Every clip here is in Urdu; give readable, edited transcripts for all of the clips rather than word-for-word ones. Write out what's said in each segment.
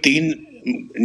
3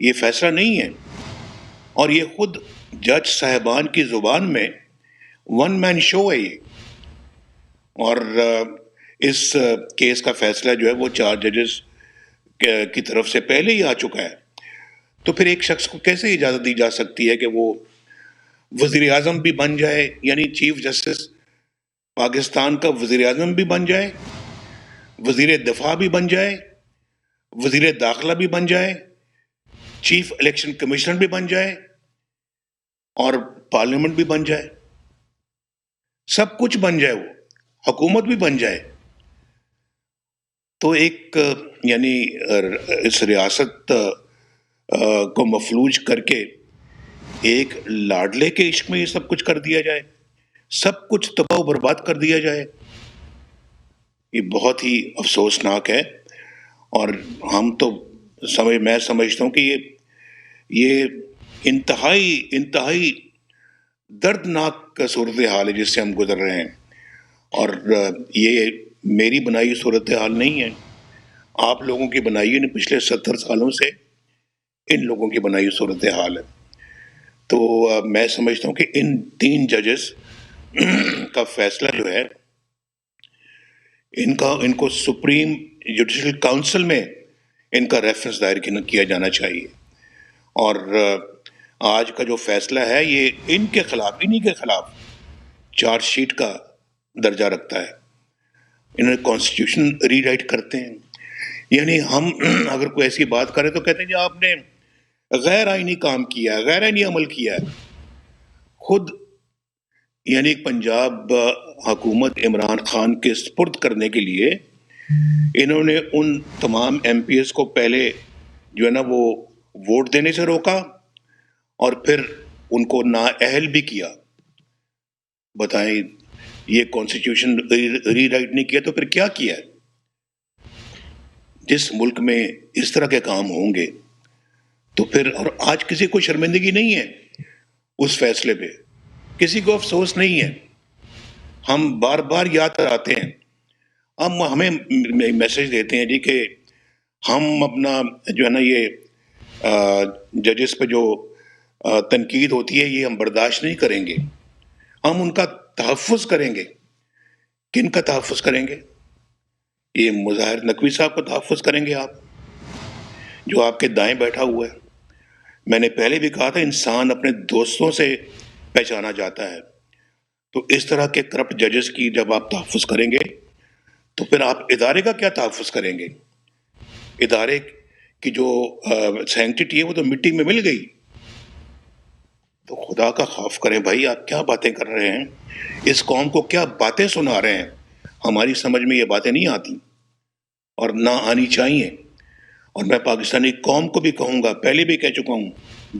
یہ فیصلہ نہیں ہے. اور یہ خود جج صاحبان کی زبان میں ون مین شو ہے یہ. اور اس کیس کا فیصلہ جو ہے وہ 4 ججز کی طرف سے پہلے ہی آ چکا ہے. تو پھر ایک شخص کو کیسے اجازت دی جا سکتی ہے کہ وہ وزیر اعظم بھی بن جائے, یعنی چیف جسٹس پاکستان کا وزیر اعظم بھی بن جائے, وزیر دفاع بھی بن جائے, وزیر داخلہ بھی بن جائے, چیف الیکشن کمشنر بھی بن جائے اور پارلیمنٹ بھی بن جائے, سب کچھ بن جائے, وہ حکومت بھی بن جائے. تو ایک یعنی اس ریاست کو مفلوج کر کے ایک لاڈلے کے عشق میں یہ سب کچھ کر دیا جائے, سب کچھ تباہ و برباد کر دیا جائے, یہ بہت ہی افسوسناک ہے. اور ہم تو میں سمجھتا ہوں کہ یہ انتہائی دردناک صورتحال ہے جس سے ہم گزر رہے ہیں. اور یہ میری بنائی صورتحال نہیں ہے, آپ لوگوں کی بنائی ہے, پچھلے 70 سالوں سے ان لوگوں کی بنائی صورتحال ہے. تو میں سمجھتا ہوں کہ ان 3 ججز کا فیصلہ جو ہے ان کو سپریم جوڈیشل کاؤنسل میں ان کا ریفرنس دائر کیا جانا چاہیے. اور آج کا جو فیصلہ ہے یہ انہی کے خلاف چارج شیٹ کا درجہ رکھتا ہے. انہوں نے کانسٹیٹیوشن ری رائٹ کرتے ہیں. یعنی ہم اگر کوئی ایسی بات کریں تو کہتے ہیں کہ آپ نے غیر آئینی کام کیا ہے, غیر آئینی عمل کیا ہے. خود یعنی پنجاب حکومت عمران خان کے سپرد کرنے کے لیے انہوں نے ان تمام ایم پی ایس کو پہلے جو ہے نا وہ ووٹ دینے سے روکا اور پھر ان کو نااہل بھی کیا. بتائیں, یہ کانسٹیٹیوشن ری رائٹ نہیں کیا تو پھر کیا کیا ہے؟ جس ملک میں اس طرح کے کام ہوں گے تو پھر, اور آج کسی کو شرمندگی نہیں ہے اس فیصلے پہ, کسی کو افسوس نہیں ہے. ہم بار بار یاد کراتے ہیں, ہمیں میسج دیتے ہیں جی کہ ہم اپنا جو ہے نا یہ ججز پہ جو تنقید ہوتی ہے یہ ہم برداشت نہیں کریں گے, ہم ان کا تحفظ کریں گے. کن کا تحفظ کریں گے؟ یہ مظاہر نقوی صاحب کا تحفظ کریں گے آپ, جو آپ کے دائیں بیٹھا ہوا ہے. میں نے پہلے بھی کہا تھا انسان اپنے دوستوں سے پہچانا جاتا ہے. تو اس طرح کے کرپٹ ججز کی جب آپ تحفظ کریں گے تو پھر آپ ادارے کا کیا تحفظ کریں گے؟ ادارے کی جو سینکٹیٹی ہے وہ تو مٹی میں مل گئی. تو خدا کا خوف کریں بھائی, آپ کیا باتیں کر رہے ہیں, اس قوم کو کیا باتیں سنا رہے ہیں. ہماری سمجھ میں یہ باتیں نہیں آتی اور نہ آنی چاہیے. اور میں پاکستانی قوم کو بھی کہوں گا, پہلے بھی کہہ چکا ہوں,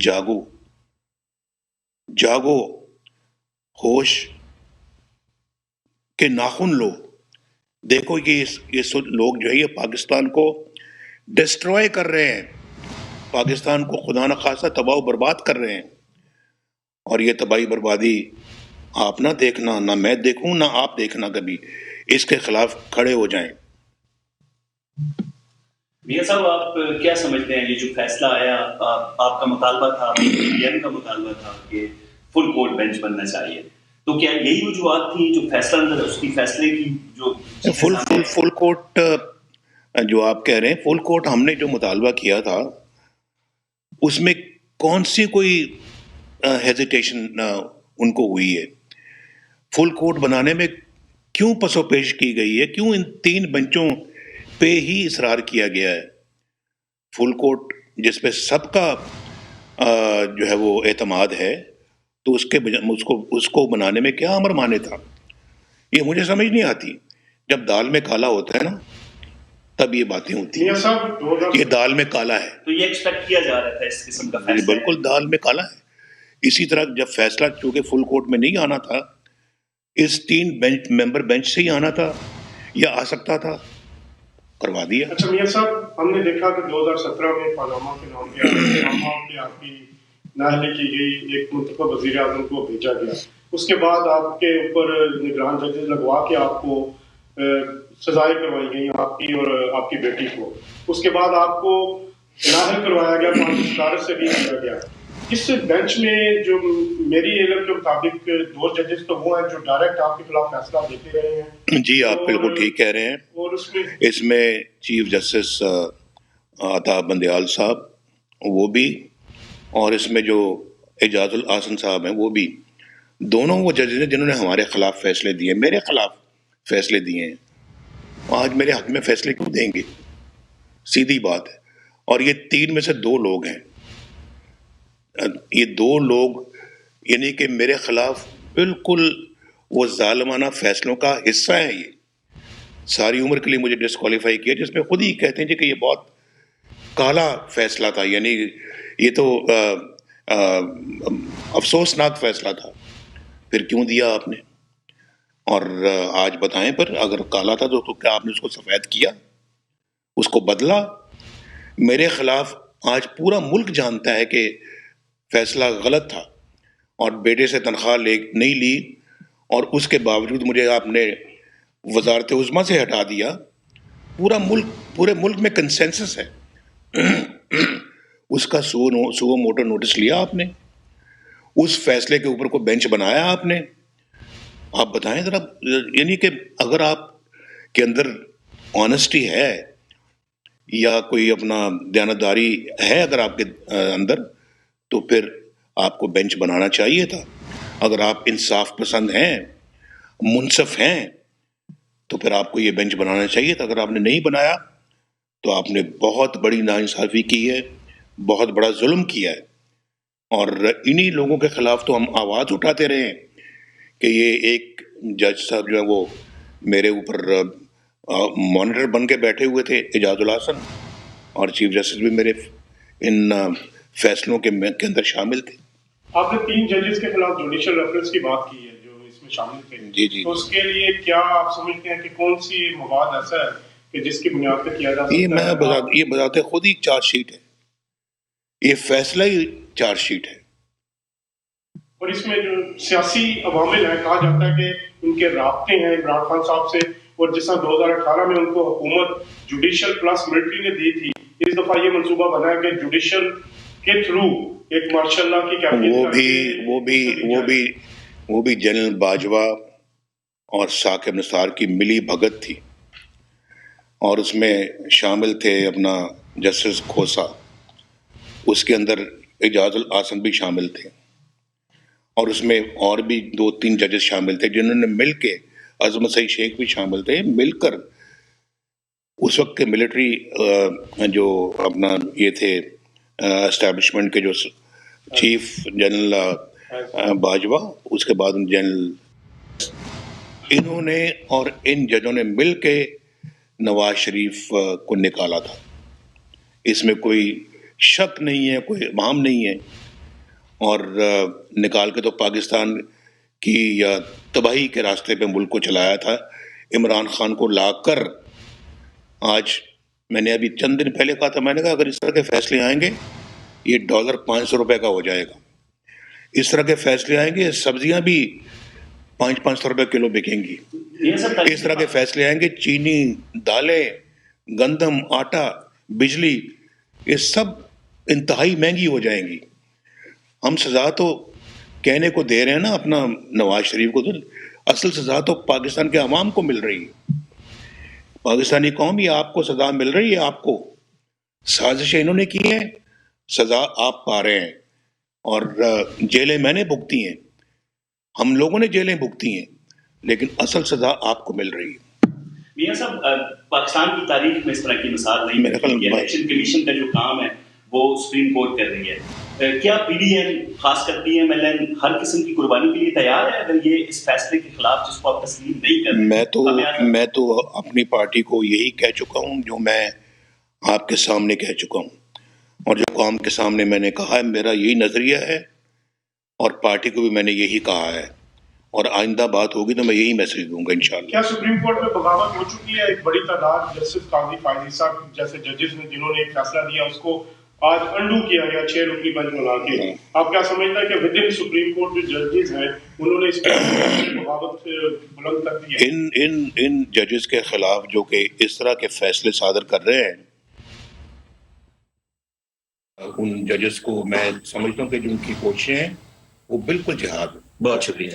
جاگو جاگو, ہوش کے ناخن لو. دیکھو یہ لوگ جو ہے یہ پاکستان کو ڈسٹروائے کر رہے ہیں, پاکستان کو خدا نخواستہ تباہ و برباد کر رہے ہیں. اور یہ تباہی بربادی آپ نہ دیکھنا, نہ میں دیکھوں, نہ آپ دیکھنا کبھی. اس کے خلاف کھڑے ہو جائیں. میاں صاحب, آپ کیا سمجھتے ہیں یہ جو فیصلہ آیا, آپ کا مطالبہ تھا, پی ایم کا مطالبہ تھا کہ فل کورٹ بینچ بننا چاہیے, تو کیا یہی وجوہات تھیں جو فیصلہ اندر اس کی فیصلے کی جو فل کورٹ جو آپ کہہ رہے ہیں, فل کورٹ ہم نے جو مطالبہ کیا تھا اس میں کون سی کوئی ہیزیٹیشن ان کو ہوئی ہے؟ فل کورٹ بنانے میں کیوں پس و پیش کی گئی ہے, کیوں ان 3 بینچوں پہ ہی اصرار کیا گیا ہے؟ فل کورٹ جس پہ سب کا جو ہے وہ اعتماد ہے, تو اس کو بنانے میں کیا امر مانے تھا, یہ مجھے سمجھ نہیں آتی. جب دال میں کالا ہوتا ہے نا تب یہ باتیں ہوتی ہیں. یہ دال میں کالا ہے تو یہ ایکسپیکٹ کیا جا رہا تھا اس قسم کا فیصلہ. بالکل دال میں کالا ہے. اسی طرح جب فیصلہ چونکہ فل کورٹ میں نہیں آنا تھا, اس 3 ممبر بینچ سے ہی آنا تھا یا آ سکتا تھا, کروا دیا. اچھا میاں صاحب, ہم نے دیکھا کہ 2017 میں پاناما کے نام پہ آپ کی نااہلی کی گئی, ایک منتخب وزیر اعظم کو بھیجا گیا, اس کے بعد آپ کے اوپر نگران ججز لگوا کے آپ کو سزائیں کروائی گئی, آپ کی اور آپ کی بیٹی کو. اس کے بعد آپ کو نااہل کروایا گیا، 5 صدارت سے بھی کیا گیا. اس بینچ میں جو میری علم کے مطابق 2 ججز تو وہ ہیں جو ڈائریکٹ آپ کے خلاف فیصلہ دیتے رہے ہیں. جی آپ بالکل ٹھیک کہہ رہے ہیں. اور اس میں چیف جسٹس عطا بندیال صاحب وہ بھی، اور اس میں جو اعجاز الاحسن صاحب ہیں وہ بھی، دونوں وہ ججز ہیں جنہوں نے ہمارے خلاف فیصلے دیے، میرے خلاف فیصلے دیے ہیں. آج میرے حق میں فیصلے کیوں دیں گے؟ سیدھی بات ہے. اور یہ 3 میں سے 2 لوگ ہیں، یہ 2 لوگ یعنی کہ میرے خلاف بالکل وہ ظالمانہ فیصلوں کا حصہ ہیں. یہ ساری عمر کے لیے مجھے ڈسکوالیفائی کیا، جس میں خود ہی کہتے ہیں جی کہ یہ بہت کالا فیصلہ تھا، یعنی یہ تو افسوسناک فیصلہ تھا. پھر کیوں دیا آپ نے؟ اور آج بتائیں، پر اگر کالا تھا تو کیا آپ نے اس کو سفید کیا، اس کو بدلا؟ میرے خلاف آج پورا ملک جانتا ہے کہ فیصلہ غلط تھا، اور بیٹے سے تنخواہ نہیں لی، اور اس کے باوجود مجھے آپ نے وزارت عظمیٰ سے ہٹا دیا. پورے ملک میں کنسنسس ہے. اس کا سو موٹو نوٹس لیا آپ نے، اس فیصلے کے اوپر کوئی بینچ بنایا آپ نے. آپ بتائیں ذرا، یعنی کہ اگر آپ کے اندر آنیسٹی ہے یا کوئی اپنا دیانتداری ہے اگر آپ کے اندر، تو پھر آپ کو بینچ بنانا چاہیے تھا. اگر آپ انصاف پسند ہیں، منصف ہیں، تو پھر آپ کو یہ بینچ بنانا چاہیے تھا. اگر آپ نے نہیں بنایا تو آپ نے بہت بڑی ناانصافی کی ہے، بہت بڑا ظلم کیا ہے. اور انہی لوگوں کے خلاف تو ہم آواز اٹھاتے رہے ہیں کہ یہ ایک جج صاحب جو ہیں وہ میرے اوپر مانیٹر بن کے بیٹھے ہوئے تھے، اعجاز الاحسن، اور چیف جسٹس بھی میرے ان فیصلوں کے اندر شامل تھے. آپ نے 3 ججز کے خلاف جوڈیشل ریفرنس کی بات کی ہے جو اس میں شامل تھے. جی تو اس کے لیے کیا آپ سمجھتے ہیں کہ کون سی مواد ایسا ہے کہ جس کی بنیاد پہ کیا جا سکتا ہے؟ یہ بذات خود ہی چارج شیٹ ہے، یہ فیصلہ ہی چارج شیٹ ہے. اور اس میں جو سیاسی عوامل ہیں، کہا جاتا ہے کہ ان کے رابطے ہیں عمران خان صاحب سے، اور جس طرح 2018 میں ان کو حکومت جوڈیشل پلس ملٹری نے دی تھی، اس دفعہ یہ منصوبہ بنا ہے کہ جوڈیشل کے تھرو ایک ماشاء اللہ کی کیفیت وہ بھی جنرل باجوہ اور ثاقب نثار کی ملی بھگت تھی. اور اس میں شامل تھے اپنا جسٹس کھوسا، اس کے اندر اعجاز الاحسن بھی شامل تھے، اور اس میں اور بھی 2-3 ججز شامل تھے جنہوں نے مل کے، عظمت سعید شیخ بھی شامل تھے، مل کر اس وقت کے ملٹری جو اپنا یہ تھے اسٹیبلشمنٹ کے جو چیف جنرل باجوہ، اس کے بعد جنرل، انہوں نے اور ان ججوں نے مل کے نواز شریف کو نکالا تھا. اس میں کوئی شک نہیں ہے، کوئی ابہام نہیں ہے. اور نکال کے تو پاکستان کی یا تباہی کے راستے پہ ملک کو چلایا تھا. عمران خان کو لا کر آج میں نے ابھی چند دن پہلے کہا تھا، میں نے کہا اگر اس طرح کے فیصلے آئیں گے یہ ڈالر 500 روپے کا ہو جائے گا. اس طرح کے فیصلے آئیں گے سبزیاں بھی 500 روپے کلو بکیں گی. اس طرح کے فیصلے آئیں گے چینی، دالیں، گندم، آٹا، بجلی، یہ سب انتہائی مہنگی ہو جائیں گی. ہم سزا تو کہنے کو دے رہے ہیں نا اپنا نواز شریف کو، تو اصل سزا تو پاکستان کے عوام کو مل رہی ہے. پاکستانی قوم یہ آپ کو سزا مل رہی ہے، آپ کو سازشیں انہوں نے کی ہیں، سزا آپ پا رہے ہیں. اور جیلیں میں نے بھگتی ہیں، ہم لوگوں نے جیلیں بھگتی ہیں، لیکن اصل سزا آپ کو مل رہی ہے. میاں صاحب، پاکستان کی تاریخ میں اس طرح کی مثال نہیں ملتی. الیکشن کمیشن کا جو کام ہے وہ سپریم کورٹ کر رہی ہے. کیا پی ڈی ایم خاص کر پی ایم ایل این ہر قسم کی قربانی کے لیے تیار ہے اگر یہ اس فیصلے کے خلاف جس کو آپ تسلیم نہیں کر رہے؟ میں تو اپنی پارٹی کو یہی کہہ چکا ہوں جو میں آپ کے سامنے کہہ چکا ہوں، اور جو قوم کے سامنے میں نے کہا ہے، میرا یہی نظریہ ہے، اور پارٹی کو بھی میں نے یہی کہا ہے، اور آئندہ بات ہوگی تو میں یہی میسج دوں گا انشاءاللہ. کیا سپریم کورٹ میں بغاوت ہو چکی ہے؟ ایک بڑی تعداد جسٹس قاضی فائز عیسیٰ جیسے ججز نے جنہوں نے ایک فیصلہ دیا اس کو آج انڈو کیا گیا 6 رکنی بینچ بنا کے. آپ کیا سمجھتا ہے کہ ود ان سپریم کورٹ جو ججز ہیں انہوں نے اس بغاوت بلند کر دی ہے؟ ان ججز کے خلاف جو کہ اس طرح کے فیصلے صادر کر رہے ہیں، ان ججز کو میں سمجھتا ہوں کہ جو ان کی کوششیں ہیں وہ بالکل جہاد ہے. بہت شکریہ.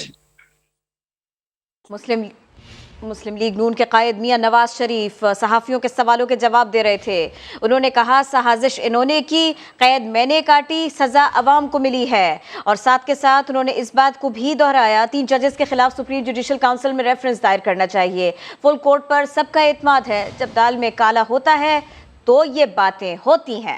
مسلم لیگ نون کے قائد میاں نواز شریف صحافیوں کے سوالوں کے جواب دے رہے تھے. انہوں نے کہا سازش انہوں نے کی، قید میں نے کاٹی، سزا عوام کو ملی ہے. اور ساتھ کے ساتھ انہوں نے اس بات کو بھی دہرایا 3 ججز کے خلاف سپریم جوڈیشل کونسل میں ریفرنس دائر کرنا چاہیے. فل کورٹ پر سب کا اعتماد ہے، جب دال میں کالا ہوتا ہے تو یہ باتیں ہوتی ہیں.